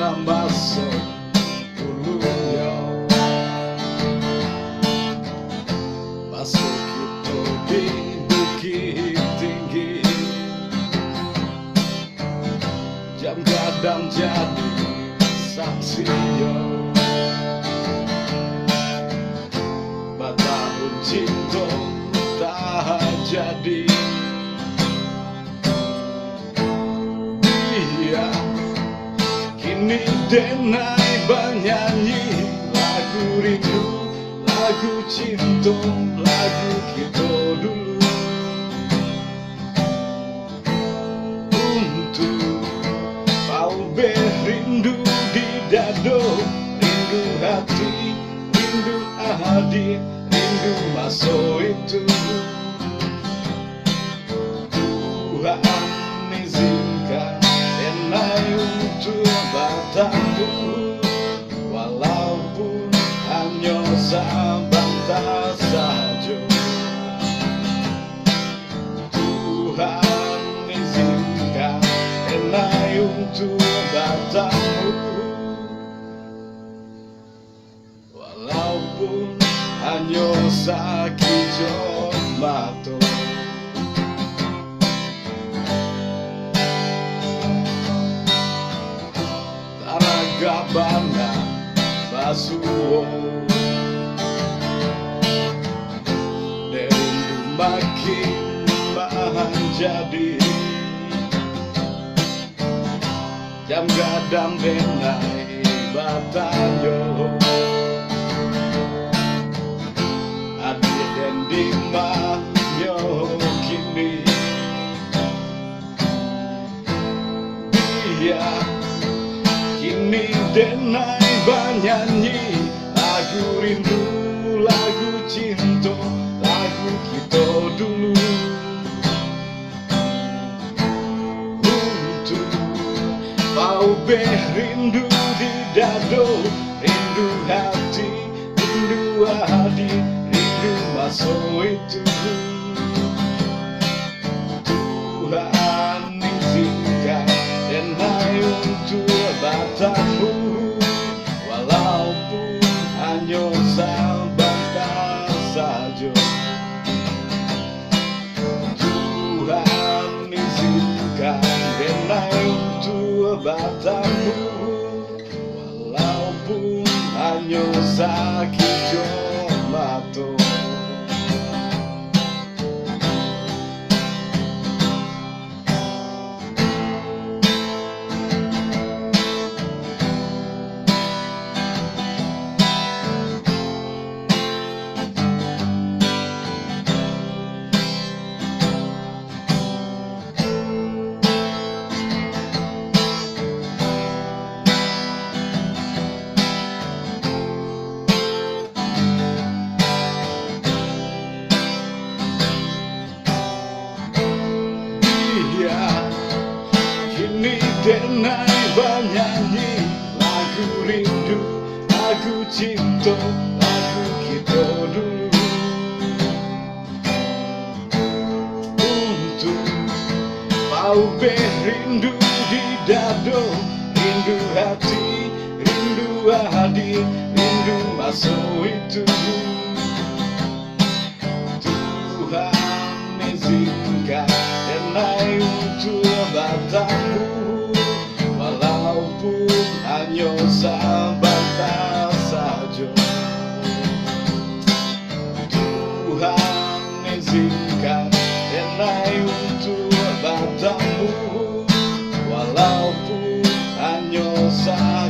Maso DuluNyo masuk Kito di Bukik Tinggi, jam Gadang jadi SaksiNyo, BaTahun Cinto TaJadi. Dia Kini Denai BaNyanyi, lagu rindu, lagu cinto, lagu Kito dulu. Untuk PaUbek rindu di Dado, rindu hati, rindu Adiak, Rindu Maso Itu. Tuhan izinkan Denai untuk BaTamu, walaupun Hanyo SaBanta Sajo. Tuhan izinkan Denai untuk BaTamu, walaupun Hanyo Sakijok mato. Bana basuo Rindu makin bahan jadi, jam Gadang Denai BaTahun Adiak dan Hanyo Kini. Dia Kini Denai BaNyanyi, lagu rindu, lagu cinto, lagu Kito dulu. Untuk PaUbek rindu di Dado, rindu hati, rindu Hati, Rindu Maso Itu. Tuhan izinkan Denai untuk BaTamu, walaupun Hanyo SaBanta Sajo. Tuhan izinkan Denai untuk BaTamu, walaupun Hanyo Sakijok mato. Kini Denai BaNyanyi, lagu rindu, lagu cinto, lagu Kito dulu. Untuk PaUbek rindu di Dado, rindu hati, rindu Hati, Rindu Maso Itu. Tuhan izinkan Denai untuk BaTamu, walaupun Hanyo SaBanta Sajo. Tuhan izinkan Denai untuk BaTamu, walaupun Hanyo Sajo.